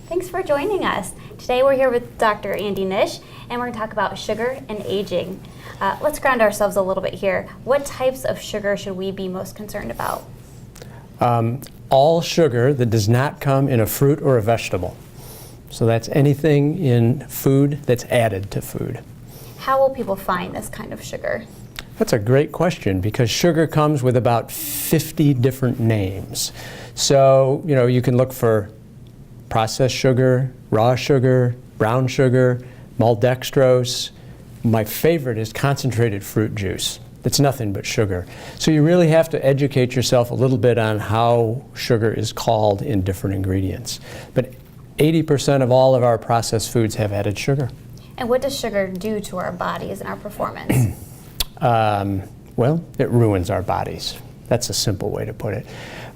Thanks for joining us. Today we're here with Dr. Andy Nish, and we're going to talk about sugar and aging. Let's ground ourselves a little bit here. What types of sugar should we be most concerned about? All sugar that does not come in a fruit or a vegetable. So that's anything in food that's added to food. How will people find this kind of sugar? That's a great question because sugar comes with about 50 different names. So, you can look for processed sugar, raw sugar, brown sugar, maltodextrose. My favorite is concentrated fruit juice. It's nothing but sugar. So you really have to educate yourself a little bit on how sugar is called in different ingredients. But 80% of all of our processed foods have added sugar. And what does sugar do to our bodies and our performance? Well, it ruins our bodies. That's a simple way to put it.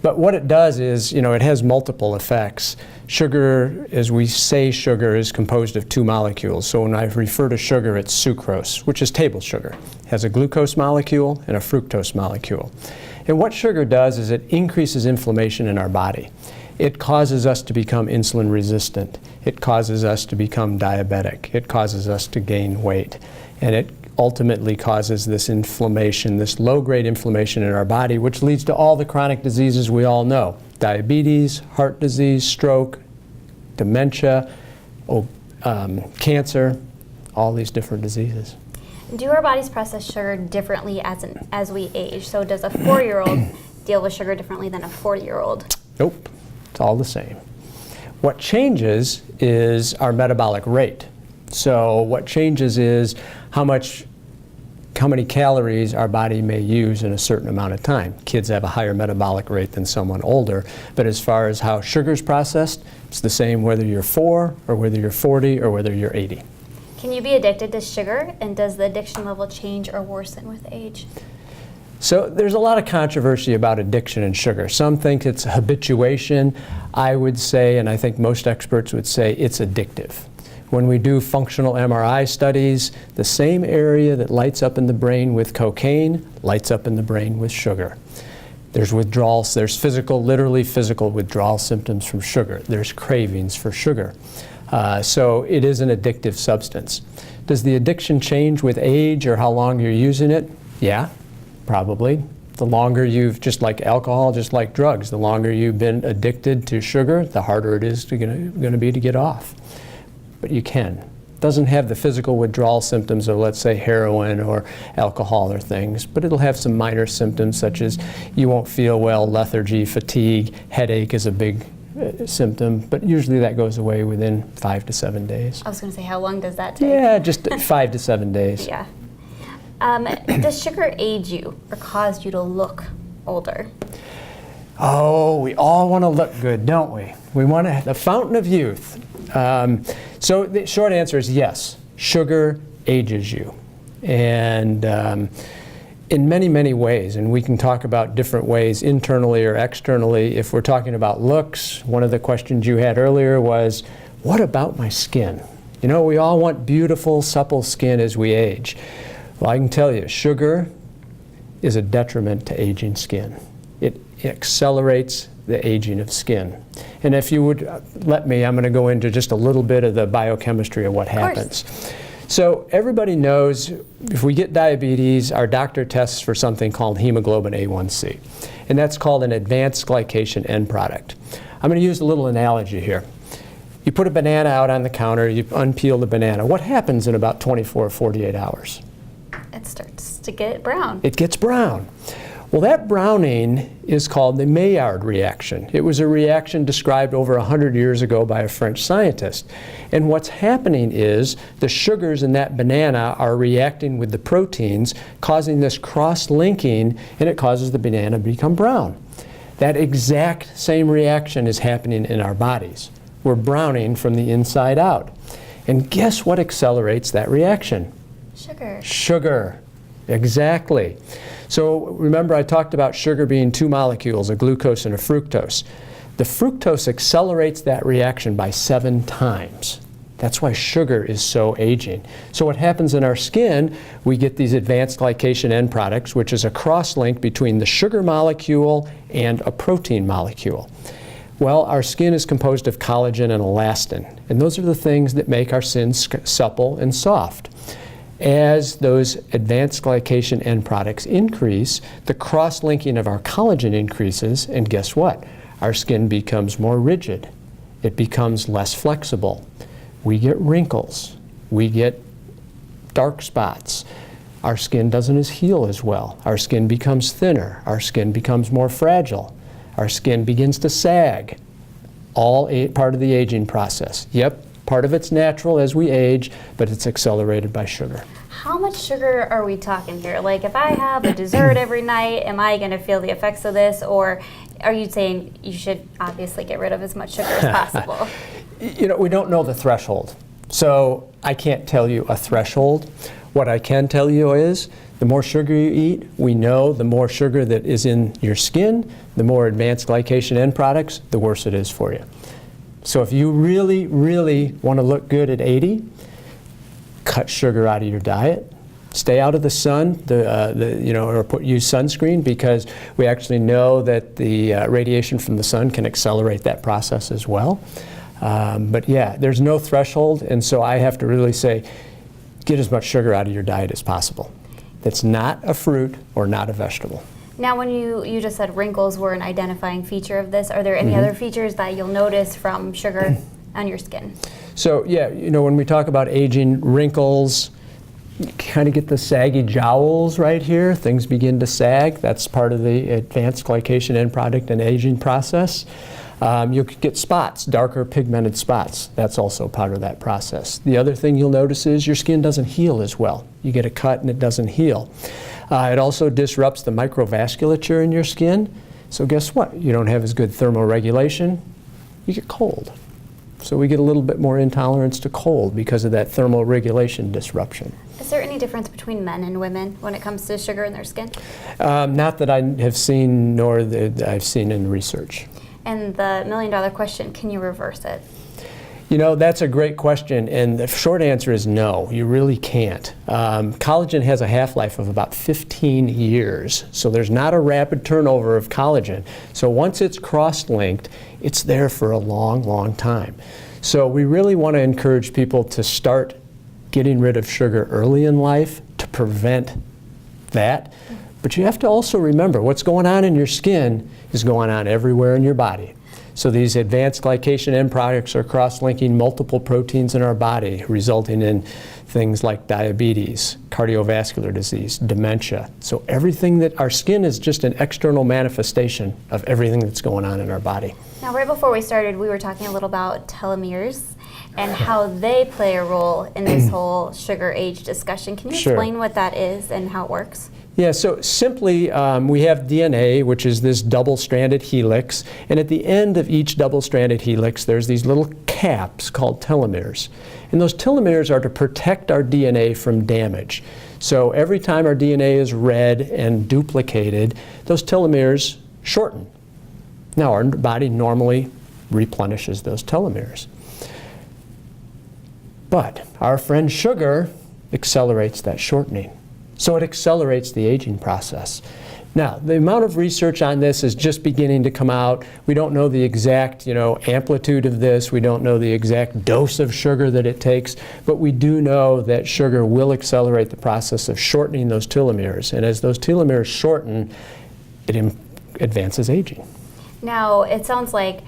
But what it does is, it has multiple effects. Sugar, as we say, sugar is composed of two molecules. So when I refer to sugar, it's sucrose, which is table sugar. It has a glucose molecule and a fructose molecule. And what sugar does is it increases inflammation in our body. It causes us to become insulin resistant. It causes us to become diabetic. It causes us to gain weight. And it ultimately causes this inflammation, this low-grade inflammation in our body, which leads to all the chronic diseases we all know. Diabetes, heart disease, stroke, dementia, cancer, all these different diseases. Do our bodies process sugar differently as we age? So does a 4-year-old deal with sugar differently than a 40-year-old? Nope, it's all the same. What changes is our metabolic rate. So what changes is how many calories our body may use in a certain amount of time. Kids have a higher metabolic rate than someone older, but as far as how sugar's processed, it's the same whether you're 4 or whether you're 40 or whether you're 80. Can you be addicted to sugar, and does the addiction level change or worsen with age? So there's a lot of controversy about addiction and sugar. Some think it's habituation. I would say, and I think most experts would say, it's addictive. When we do functional MRI studies, the same area that lights up in the brain with cocaine lights up in the brain with sugar. There's withdrawals, there's literally physical withdrawal symptoms from sugar. There's cravings for sugar. So it is an addictive substance. Does the addiction change with age or how long you're using it? Yeah, probably. The longer just like alcohol, just like drugs, the longer you've been addicted to sugar, the harder it is going to be to get off. But you can. It doesn't have the physical withdrawal symptoms of, let's say, heroin or alcohol or things, but it'll have some minor symptoms such as you won't feel well, lethargy, fatigue, headache is a big symptom, but usually that goes away within 5 to 7 days. I was going to say, how long does that take? Yeah, just 5 to 7 days. Yeah. Does sugar age you or cause you to look older? Oh, we all want to look good, don't we? We want the fountain of youth. So the short answer is yes, sugar ages you. And in many, many ways, and we can talk about different ways internally or externally. If we're talking about looks, one of the questions you had earlier was, what about my skin? We all want beautiful, supple skin as we age. Well, I can tell you, sugar is a detriment to aging skin. It accelerates the aging of skin. And if you would let me, I'm going to go into just a little bit of the biochemistry of what happens. So everybody knows if we get diabetes, our doctor tests for something called hemoglobin A1C. And that's called an advanced glycation end product. I'm going to use a little analogy here. You put a banana out on the counter, you unpeel the banana. What happens in about 24 or 48 hours? It starts to get brown. It gets brown. Well, that browning is called the Maillard reaction. It was a reaction described over 100 years ago by a French scientist. And what's happening is the sugars in that banana are reacting with the proteins, causing this cross-linking, and it causes the banana to become brown. That exact same reaction is happening in our bodies. We're browning from the inside out. And guess what accelerates that reaction? Sugar. Sugar. Exactly. So remember I talked about sugar being two molecules, a glucose and a fructose. The fructose accelerates that reaction by 7 times. That's why sugar is so aging. So what happens in our skin, we get these advanced glycation end products, which is a cross-link between the sugar molecule and a protein molecule. Well, our skin is composed of collagen and elastin, and those are the things that make our skin supple and soft. As those advanced glycation end products increase, the cross-linking of our collagen increases, and guess what? Our skin becomes more rigid. It becomes less flexible. We get wrinkles. We get dark spots. Our skin doesn't heal as well. Our skin becomes thinner. Our skin becomes more fragile. Our skin begins to sag. All part of the aging process. Yep, part of it's natural as we age, but it's accelerated by sugar. How much sugar are we talking here? Like if I have a dessert every night, am I going to feel the effects of this? Or are you saying you should obviously get rid of as much sugar as possible? You know, we don't know the threshold. So I can't tell you a threshold. What I can tell you is the more sugar you eat, we know the more sugar that is in your skin, the more advanced glycation end products, the worse it is for you. So if you really, really want to look good at 80, cut sugar out of your diet. Stay out of the sun, or use sunscreen, because we actually know that the radiation from the sun can accelerate that process as well. But yeah, there's no threshold, and so I have to really say, get as much sugar out of your diet as possible. That's not a fruit or not a vegetable. Now, when you just said wrinkles were an identifying feature of this, are there any other features that you'll notice from sugar on your skin? So yeah, when we talk about aging, wrinkles, you kind of get the saggy jowls right here. Things begin to sag. That's part of the advanced glycation end product and aging process. You'll get spots, darker pigmented spots. That's also part of that process. The other thing you'll notice is your skin doesn't heal as well. You get a cut and it doesn't heal. It also disrupts the microvasculature in your skin. So guess what? You don't have as good thermoregulation. You get cold. So we get a little bit more intolerance to cold because of that thermoregulation disruption. Is there any difference between men and women when it comes to sugar in their skin? Not that I have seen, nor that I've seen in research. And the million-dollar question, can you reverse it? That's a great question, and the short answer is no, you really can't. Collagen has a half-life of about 15 years, so there's not a rapid turnover of collagen. So once it's cross-linked, it's there for a long, long time. So we really want to encourage people to start getting rid of sugar early in life to prevent that. But you have to also remember what's going on in your skin is going on everywhere in your body. So these advanced glycation end products are cross-linking multiple proteins in our body, resulting in things like diabetes, cardiovascular disease, dementia. So everything that our skin is just an external manifestation of everything that's going on in our body. Now, right before we started, we were talking a little about telomeres and how they play a role in this whole sugar age discussion. Can you explain what that is and how it works? Yeah, so simply we have DNA, which is this double-stranded helix, and at the end of each double-stranded helix there's these little caps called telomeres. And those telomeres are to protect our DNA from damage. So every time our DNA is read and duplicated, those telomeres shorten. Now our body normally replenishes those telomeres. But our friend sugar accelerates that shortening. So it accelerates the aging process. Now, the amount of research on this is just beginning to come out. We don't know the exact, amplitude of this. We don't know the exact dose of sugar that it takes, but we do know that sugar will accelerate the process of shortening those telomeres. And as those telomeres shorten, it advances aging. Now, it sounds like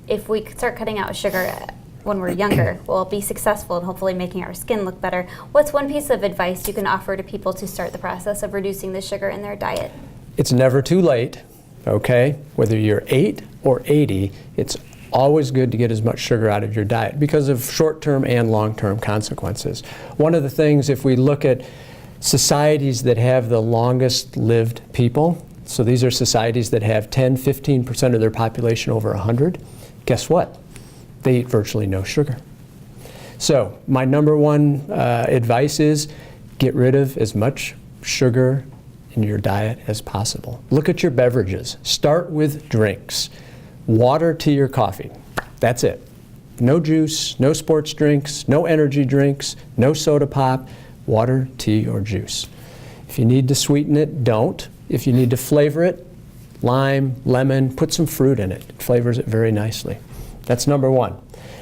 if we start cutting out sugar when we're younger, we'll be successful in hopefully making our skin look better. What's one piece of advice you can offer to people to start the process of reducing the sugar in their diet? It's never too late, okay? Whether you're 8 or 80, it's always good to get as much sugar out of your diet because of short-term and long-term consequences. One of the things, if we look at societies that have the longest lived people, so these are societies that have 10-15% of their population over 100, guess what? They eat virtually no sugar. So my number one advice is get rid of as much sugar in your diet as possible. Look at your beverages. Start with drinks. Water to your coffee. That's it. No juice, no sports drinks, no energy drinks, no soda pop. Water, tea, or juice. If you need to sweeten it, don't. If you need to flavor it, lime, lemon, put some fruit in it. It flavors it very nicely. That's number one.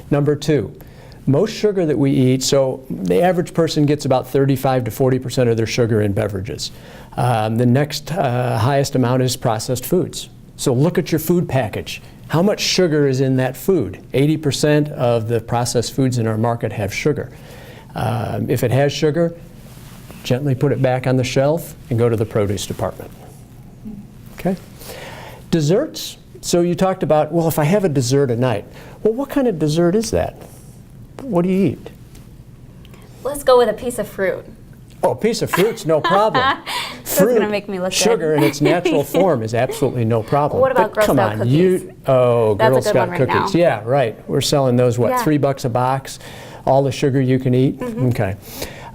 Number two, most sugar that we eat, so the average person gets about 35 to 40% of their sugar in beverages. The next highest amount is processed foods. So look at your food package. How much sugar is in that food? 80% of the processed foods in our market have sugar. If it has sugar, gently put it back on the shelf and go to the produce department. Okay? Desserts. So you talked about, well, if I have a dessert at night. Well, what kind of dessert is that? What do you eat? Let's go with a piece of fruit. Oh, a piece of fruit's no problem. That's going to make me look sugar good. in its natural form is absolutely no problem. What about But Girl Scout cookies? Oh, That's Girl a good Scout one right cookies. now. Yeah, right. We're selling those, what, Yeah. $3 a box? All the sugar you can eat? Okay.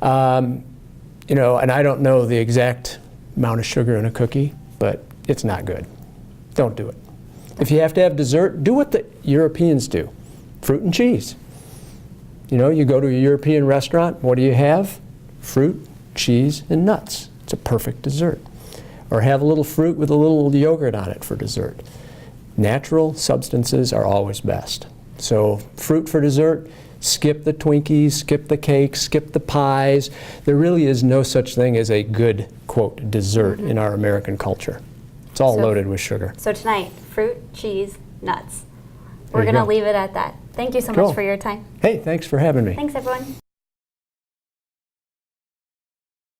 You know, and I don't know the exact amount of sugar in a cookie, but it's not good. Don't do it. If you have to have dessert, do what the Europeans do. Fruit and cheese. You know, you go to a European restaurant, what do you have? Fruit, cheese, and nuts. It's a perfect dessert. Or have a little fruit with a little yogurt on it for dessert. Natural substances are always best. So fruit for dessert, skip the Twinkies, skip the cakes, skip the pies. There really is no such thing as a good, quote, dessert in our American culture. It's all loaded with sugar. So tonight, fruit, cheese, nuts. There We're you going to go. leave it at that. Thank you so Cool. much for your time. Hey, thanks for having me. Thanks, everyone.